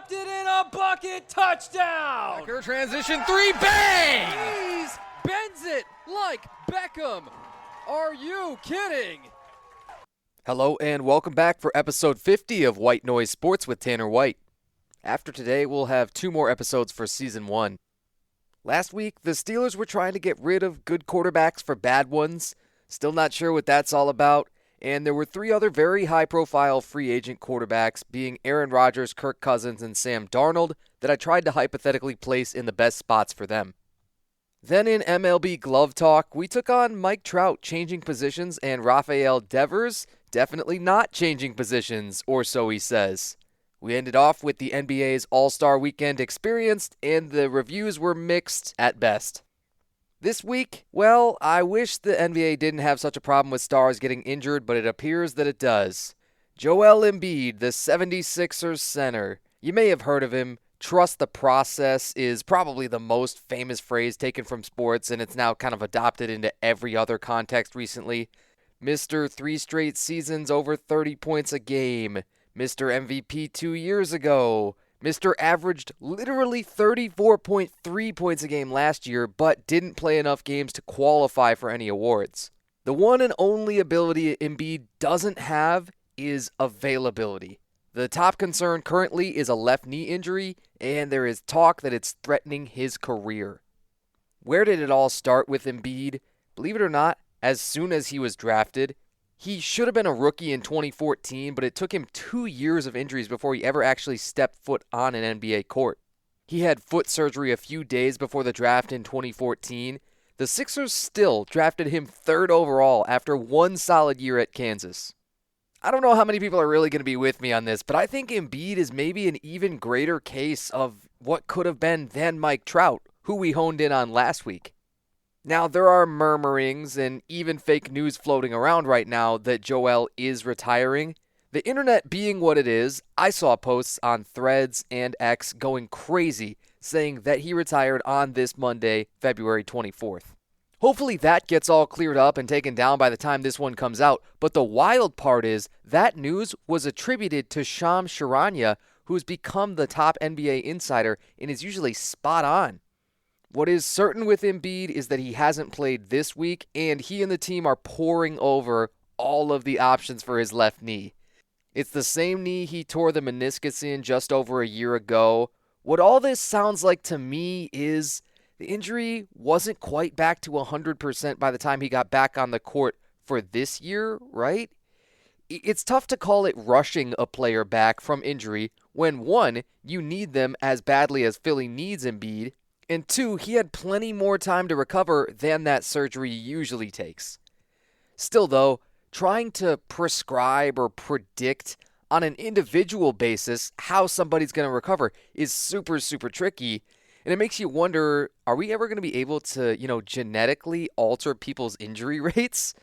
dropped it in a bucket, touchdown! Becker transition three, bang! He's bends it like Beckham. Are you kidding? Hello and welcome back for episode 50 of White Noise Sports with Tanner White. After today, we'll have 2 more episodes for season 1. Last week, the Steelers were trying to get rid of good quarterbacks for bad ones. Still not sure what that's all about. And there were 3 other very high-profile free agent quarterbacks, being Aaron Rodgers, Kirk Cousins, and Sam Darnold, that I tried to hypothetically place in the best spots for them. Then in MLB Glove Talk, we took on Mike Trout changing positions and Rafael Devers definitely not changing positions, or so he says. We ended off with the NBA's All-Star Weekend experienced, and the reviews were mixed at best. This week, well, I wish the NBA didn't have such a problem with stars getting injured, but it appears that it does. Joel Embiid, the 76ers center. You may have heard of him. Trust the process is probably the most famous phrase taken from sports, and it's now kind of adopted into every other context recently. Mr. 3 straight seasons over 30 points a game. Mr. MVP 2 years ago. Mr. averaged literally 34.3 points a game last year, but didn't play enough games to qualify for any awards. The one and only ability Embiid doesn't have is availability. The top concern currently is a left knee injury, and there is talk that it's threatening his career. Where did it all start with Embiid? Believe it or not, as soon as he was drafted, he should have been a rookie in 2014, but it took him 2 years of injuries before he ever actually stepped foot on an NBA court. He had foot surgery a few days before the draft in 2014. The Sixers still drafted him 3rd overall after 1 solid year at Kansas. I don't know how many people are really going to be with me on this, but I think Embiid is maybe an even greater case of what could have been than Mike Trout, who we honed in on last week. Now, there are murmurings and even fake news floating around right now that Joel is retiring. The internet being what it is, I saw posts on Threads and X going crazy saying that he retired on this Monday, February 24th. Hopefully that gets all cleared up and taken down by the time this one comes out, but the wild part is that news was attributed to Shams Charania, who's become the top NBA insider and is usually spot on. What is certain with Embiid is that he hasn't played this week, and he and the team are poring over all of the options for his left knee. It's the same knee he tore the meniscus in just over a year ago. What all this sounds like to me is the injury wasn't quite back to 100% by the time he got back on the court for this year, right? It's tough to call it rushing a player back from injury when, 1, you need them as badly as Philly needs Embiid, and 2, he had plenty more time to recover than that surgery usually takes. Still, though, trying to prescribe or predict on an individual basis how somebody's going to recover is super, super tricky. And it makes you wonder, are we ever going to be able to, genetically alter people's injury rates?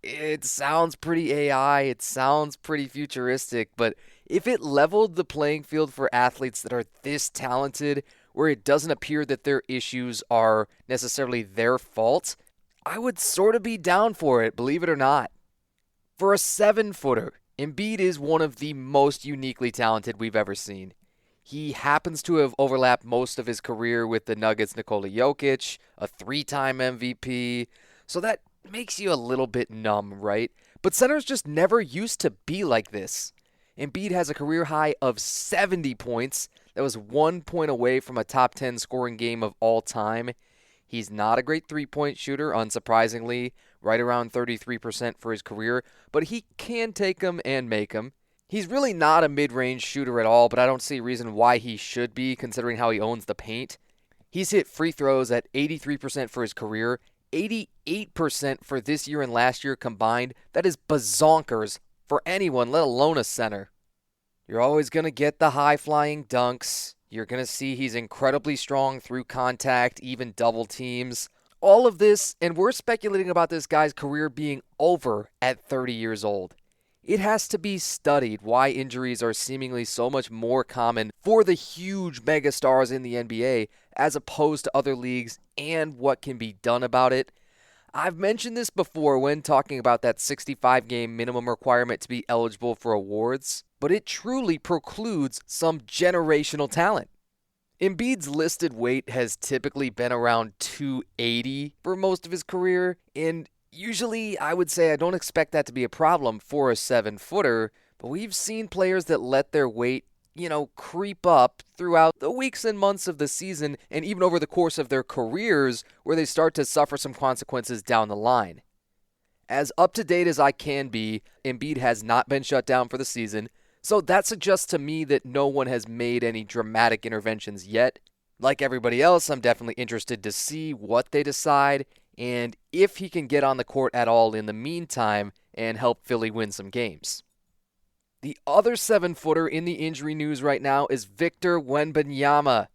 It sounds pretty AI, it sounds pretty futuristic, but if it leveled the playing field for athletes that are this talented, where it doesn't appear that their issues are necessarily their fault, I would sort of be down for it, believe it or not. For a 7-footer, Embiid is one of the most uniquely talented we've ever seen. He happens to have overlapped most of his career with the Nuggets' Nikola Jokic, a 3-time MVP, so that makes you a little bit numb, right? But centers just never used to be like this. Embiid has a career high of 70 points. That was 1 point away from a top 10 scoring game of all time. He's not a great 3-point shooter, unsurprisingly, right around 33% for his career, but he can take them and make them. He's really not a mid-range shooter at all, but I don't see a reason why he should be, considering how he owns the paint. He's hit free throws at 83% for his career, 88% for this year and last year combined. That is bazonkers for anyone, let alone a center. You're always going to get the high-flying dunks. You're going to see he's incredibly strong through contact, even double teams. All of this, and we're speculating about this guy's career being over at 30 years old. It has to be studied why injuries are seemingly so much more common for the huge megastars in the NBA as opposed to other leagues and what can be done about it. I've mentioned this before when talking about that 65-game minimum requirement to be eligible for awards, but it truly precludes some generational talent. Embiid's listed weight has typically been around 280 for most of his career, and usually I would say I don't expect that to be a problem for a 7-footer, but we've seen players that let their weight, creep up throughout the weeks and months of the season and even over the course of their careers where they start to suffer some consequences down the line. As up-to-date as I can be, Embiid has not been shut down for the season, so that suggests to me that no one has made any dramatic interventions yet. Like everybody else, I'm definitely interested to see what they decide and if he can get on the court at all in the meantime and help Philly win some games. The other 7-footer in the injury news right now is Victor Wembanyama.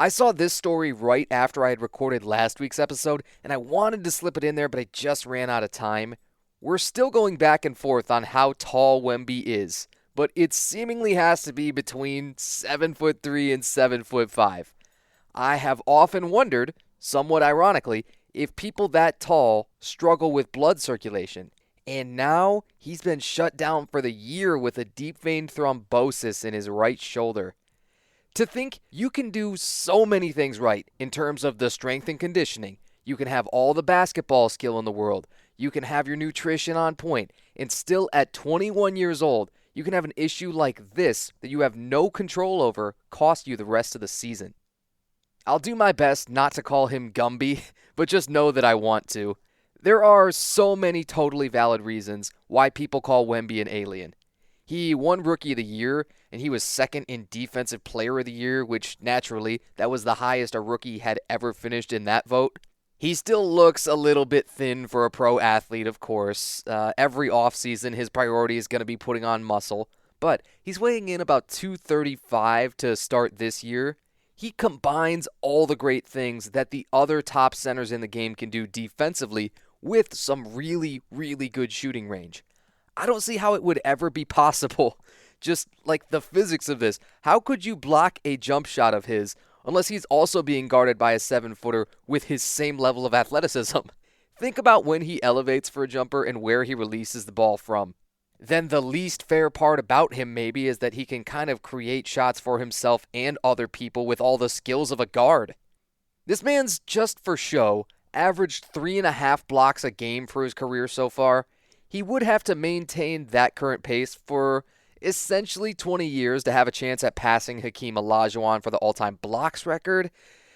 I saw this story right after I had recorded last week's episode, and I wanted to slip it in there, but I just ran out of time. We're still going back and forth on how tall Wemby is, but it seemingly has to be between 7'3" and 7'5". I have often wondered, somewhat ironically, if people that tall struggle with blood circulation. And now he's been shut down for the year with a deep vein thrombosis in his right shoulder. To think you can do so many things right in terms of the strength and conditioning. You can have all the basketball skill in the world. You can have your nutrition on point. And still at 21 years old, you can have an issue like this that you have no control over cost you the rest of the season. I'll do my best not to call him Gumby, but just know that I want to. There are so many totally valid reasons why people call Wemby an alien. He won Rookie of the Year, and he was second in Defensive Player of the Year, which naturally, that was the highest a rookie had ever finished in that vote. He still looks a little bit thin for a pro athlete, of course. Every offseason, his priority is going to be putting on muscle, but he's weighing in about 235 to start this year. He combines all the great things that the other top centers in the game can do defensively with some really, really good shooting range. I don't see how it would ever be possible. Just like the physics of this. How could you block a jump shot of his unless he's also being guarded by a 7-footer with his same level of athleticism? Think about when he elevates for a jumper and where he releases the ball from. Then the least fair part about him maybe is that he can kind of create shots for himself and other people with all the skills of a guard. This man's just for show averaged 3.5 blocks a game for his career so far. He would have to maintain that current pace for essentially 20 years to have a chance at passing Hakeem Olajuwon for the all-time blocks record,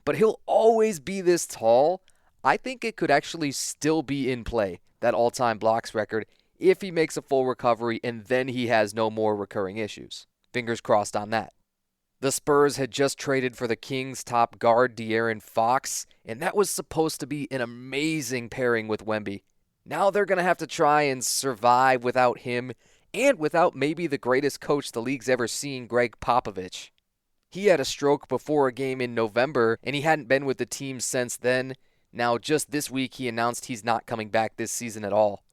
but he'll always be this tall. I think it could actually still be in play, that all-time blocks record, if he makes a full recovery and then he has no more recurring issues. Fingers crossed on that. The Spurs had just traded for the Kings' top guard, De'Aaron Fox, and that was supposed to be an amazing pairing with Wemby. Now they're going to have to try and survive without him and without maybe the greatest coach the league's ever seen, Greg Popovich. He had a stroke before a game in November, and he hadn't been with the team since then. Now, just this week, he announced he's not coming back this season at all.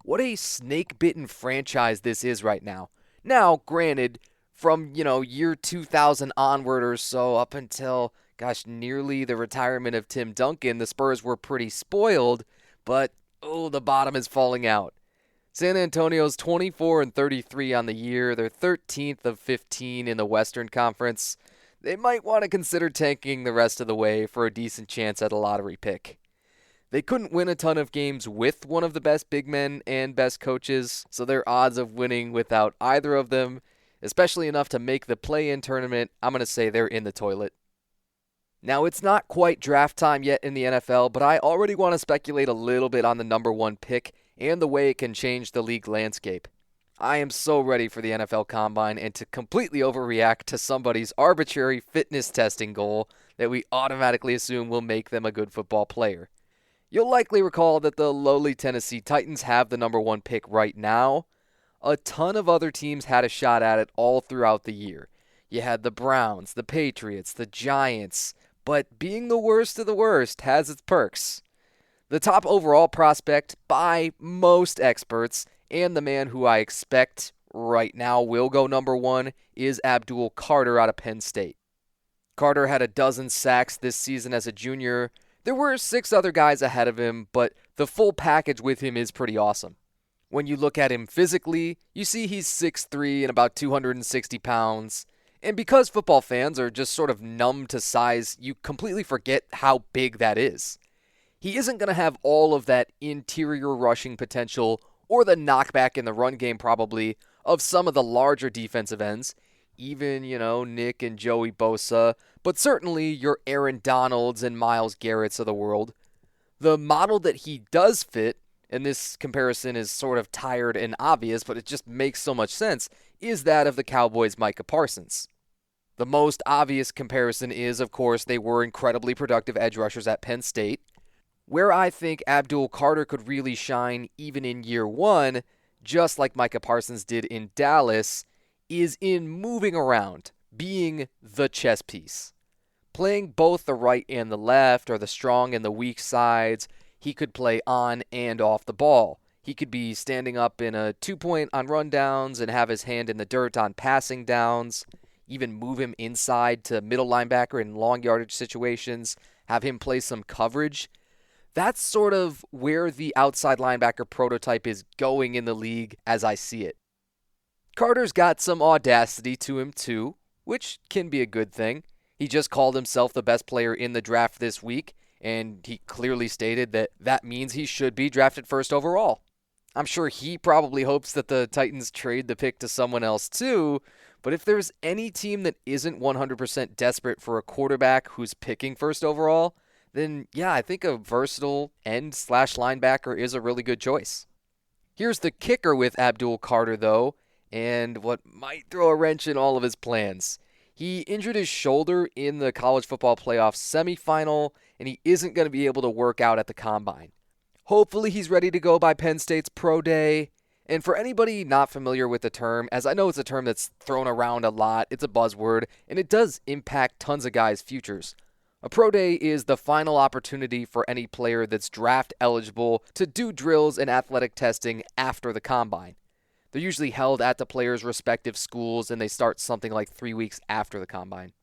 What a snake-bitten franchise this is right now. Now, granted, from, year 2000 onward or so up until, nearly the retirement of Tim Duncan, the Spurs were pretty spoiled, but, the bottom is falling out. San Antonio's 24-33 on the year. They're 13th of 15 in the Western Conference. They might want to consider tanking the rest of the way for a decent chance at a lottery pick. They couldn't win a ton of games with one of the best big men and best coaches, so their odds of winning without either of them, especially enough to make the play-in tournament, I'm going to say they're in the toilet. Now, it's not quite draft time yet in the NFL, but I already want to speculate a little bit on the number one pick and the way it can change the league landscape. I am so ready for the NFL Combine and to completely overreact to somebody's arbitrary fitness testing goal that we automatically assume will make them a good football player. You'll likely recall that the lowly Tennessee Titans have the number one pick right now. A ton of other teams had a shot at it all throughout the year. You had the Browns, the Patriots, the Giants, but being the worst of the worst has its perks. The top overall prospect by most experts, and the man who I expect right now will go number one, is Abdul Carter out of Penn State. Carter had 12 sacks this season as a junior. There were 6 other guys ahead of him, but the full package with him is pretty awesome. When you look at him physically, you see he's 6'3" and about 260 pounds. And because football fans are just sort of numb to size, you completely forget how big that is. He isn't going to have all of that interior rushing potential or the knockback in the run game probably of some of the larger defensive ends, even, Nick and Joey Bosa, but certainly your Aaron Donalds and Myles Garretts of the world. The model that he does fit, and this comparison is sort of tired and obvious, but it just makes so much sense, is that of the Cowboys' Micah Parsons. The most obvious comparison is, of course, they were incredibly productive edge rushers at Penn State. Where I think Abdul Carter could really shine even in year one, just like Micah Parsons did in Dallas, is in moving around, being the chess piece. Playing both the right and the left, or the strong and the weak sides, he could play on and off the ball. He could be standing up in a 2-point on rundowns and have his hand in the dirt on passing downs, even move him inside to middle linebacker in long yardage situations, have him play some coverage. That's sort of where the outside linebacker prototype is going in the league as I see it. Carter's got some audacity to him too, which can be a good thing. He just called himself the best player in the draft this week, and he clearly stated that that means he should be drafted first overall. I'm sure he probably hopes that the Titans trade the pick to someone else too, but if there's any team that isn't 100% desperate for a quarterback who's picking first overall, then yeah, I think a versatile end/linebacker is a really good choice. Here's the kicker with Abdul Carter though, and what might throw a wrench in all of his plans. He injured his shoulder in the college football playoff semifinal, and he isn't going to be able to work out at the combine. Hopefully he's ready to go by Penn State's Pro Day. And for anybody not familiar with the term, as I know it's a term that's thrown around a lot, it's a buzzword, and it does impact tons of guys' futures. A Pro Day is the final opportunity for any player that's draft eligible to do drills and athletic testing after the combine. They're usually held at the players' respective schools, and they start something like 3 weeks after the combine.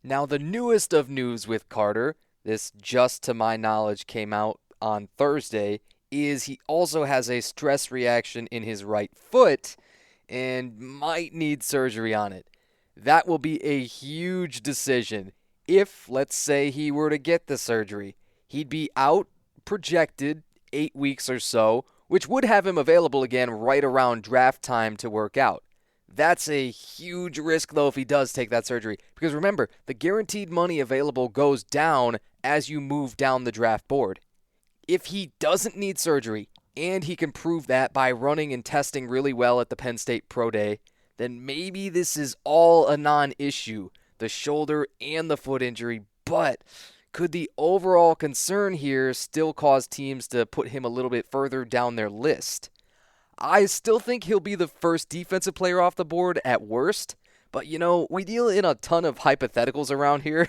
Now, the newest of news with Carter, this just to my knowledge came out on Thursday, is he also has a stress reaction in his right foot and might need surgery on it. That will be a huge decision. If, let's say, he were to get the surgery, he'd be out projected 8 weeks or so, which would have him available again right around draft time to work out. That's a huge risk, though, if he does take that surgery. Because remember, the guaranteed money available goes down as you move down the draft board. If he doesn't need surgery, and he can prove that by running and testing really well at the Penn State Pro Day, then maybe this is all a non-issue, the shoulder and the foot injury, but could the overall concern here still cause teams to put him a little bit further down their list? I still think he'll be the first defensive player off the board at worst, but we deal in a ton of hypotheticals around here.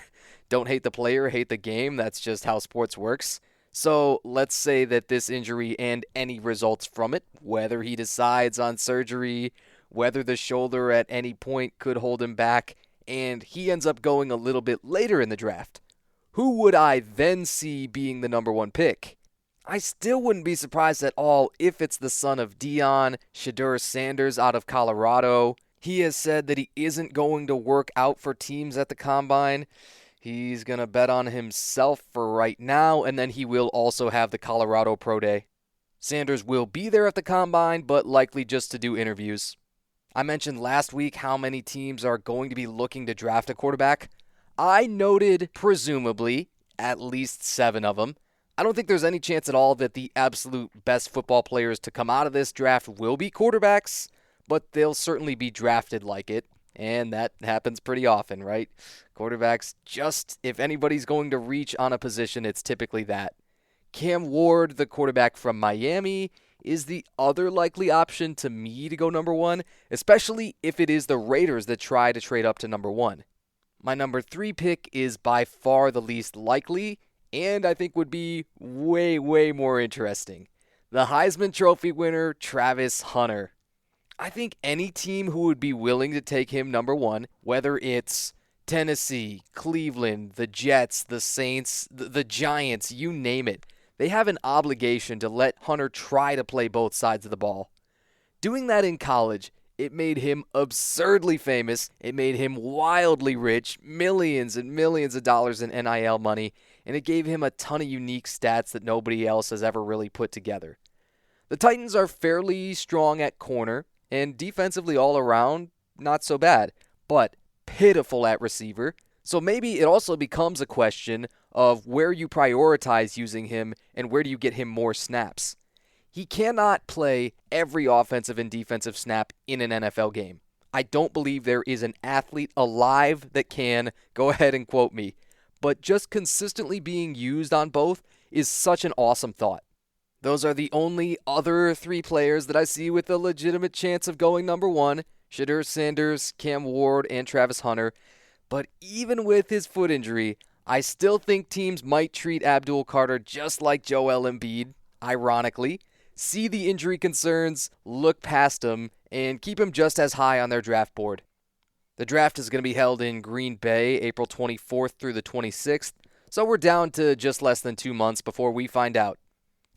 Don't hate the player, hate the game, that's just how sports works. So let's say that this injury and any results from it, whether he decides on surgery, whether the shoulder at any point could hold him back, and he ends up going a little bit later in the draft. Who would I then see being the number one pick? I still wouldn't be surprised at all if it's the son of Deion, Shedeur Sanders out of Colorado. He has said that he isn't going to work out for teams at the combine. He's going to bet on himself for right now, and then he will also have the Colorado Pro Day. Sanders will be there at the combine, but likely just to do interviews. I mentioned last week how many teams are going to be looking to draft a quarterback. I noted, presumably, at least 7 of them. I don't think there's any chance at all that the absolute best football players to come out of this draft will be quarterbacks, but they'll certainly be drafted like it. And that happens pretty often, right? Quarterbacks, just if anybody's going to reach on a position, it's typically that. Cam Ward, the quarterback from Miami, is the other likely option to me to go number 1, especially if it is the Raiders that try to trade up to number 1. My number 3 pick is by far the least likely, and I think would be way, way more interesting. The Heisman Trophy winner, Travis Hunter. I think any team who would be willing to take him number 1, whether it's Tennessee, Cleveland, the Jets, the Saints, the Giants, you name it, they have an obligation to let Hunter try to play both sides of the ball. Doing that in college, it made him absurdly famous. It made him wildly rich, millions and millions of dollars in NIL money, and it gave him a ton of unique stats that nobody else has ever really put together. The Titans are fairly strong at corner, and defensively all around, not so bad, but pitiful at receiver. So maybe it also becomes a question of where you prioritize using him and where do you get him more snaps. He cannot play every offensive and defensive snap in an NFL game. I don't believe there is an athlete alive that can, go ahead and quote me, but just consistently being used on both is such an awesome thought. Those are the only other three players that I see with a legitimate chance of going number one: Shedeur Sanders, Cam Ward, and Travis Hunter. But even with his foot injury, I still think teams might treat Abdul Carter just like Joel Embiid, ironically, see the injury concerns, look past him, and keep him just as high on their draft board. The draft is going to be held in Green Bay, April 24th through the 26th, so we're down to just less than 2 months before we find out.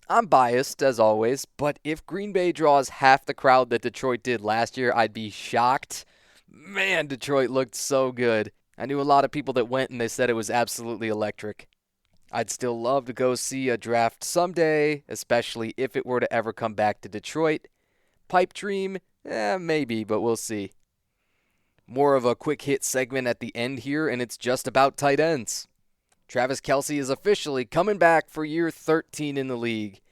I'm biased, as always, but if Green Bay draws half the crowd that Detroit did last year, I'd be shocked. Man, Detroit looked so good. I knew a lot of people that went and they said it was absolutely electric. I'd still love to go see a draft someday, especially if it were to ever come back to Detroit. Pipe dream? Maybe, but we'll see. More of a quick hit segment at the end here, and it's just about tight ends. Travis Kelce is officially coming back for year 13 in the league.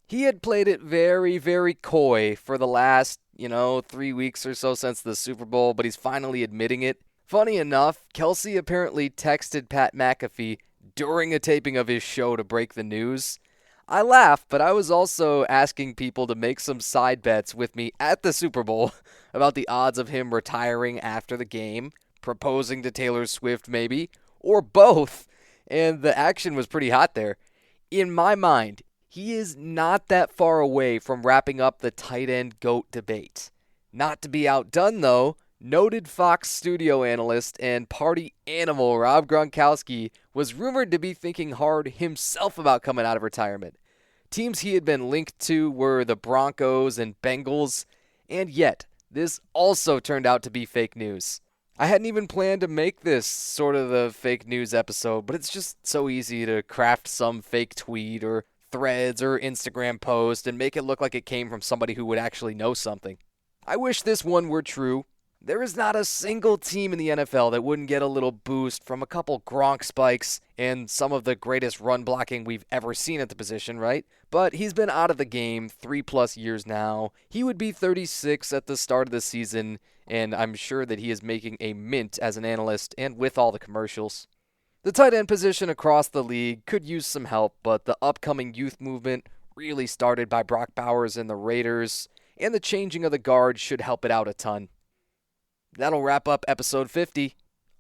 He had played it very, very coy for the last, 3 weeks or so since the Super Bowl, but he's finally admitting it. Funny enough, Kelce apparently texted Pat McAfee during a taping of his show to break the news. I laughed, but I was also asking people to make some side bets with me at the Super Bowl about the odds of him retiring after the game, proposing to Taylor Swift maybe, or both, and the action was pretty hot there. In my mind, he is not that far away from wrapping up the tight end GOAT debate. Not to be outdone, though, noted Fox studio analyst and party animal Rob Gronkowski was rumored to be thinking hard himself about coming out of retirement. Teams he had been linked to were the Broncos and Bengals, and yet this also turned out to be fake news. I hadn't even planned to make this sort of the fake news episode, but it's just so easy to craft some fake tweet or threads or Instagram post and make it look like it came from somebody who would actually know something. I wish this one were true. There is not a single team in the NFL that wouldn't get a little boost from a couple Gronk spikes and some of the greatest run blocking we've ever seen at the position, right? But he's been out of the game 3+ years now. He would be 36 at the start of the season, and I'm sure that he is making a mint as an analyst and with all the commercials. The tight end position across the league could use some help, but the upcoming youth movement, really started by Brock Bowers and the Raiders, and the changing of the guard should help it out a ton. That'll wrap up episode 50.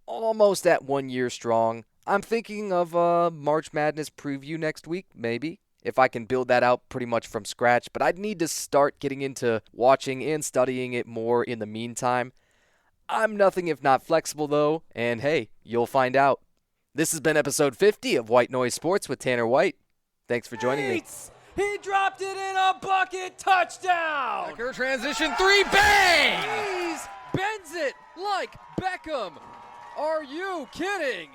Almost at 1 year strong. I'm thinking of a March Madness preview next week, maybe, if I can build that out pretty much from scratch. But I'd need to start getting into watching and studying it more in the meantime. I'm nothing if not flexible, though, and hey, you'll find out. This has been episode 50 of White Noise Sports with Tanner White. Thanks for joining me. He dropped it in a bucket. Touchdown! Becker transition three, bang! He's bends it like Beckham. Are you kidding?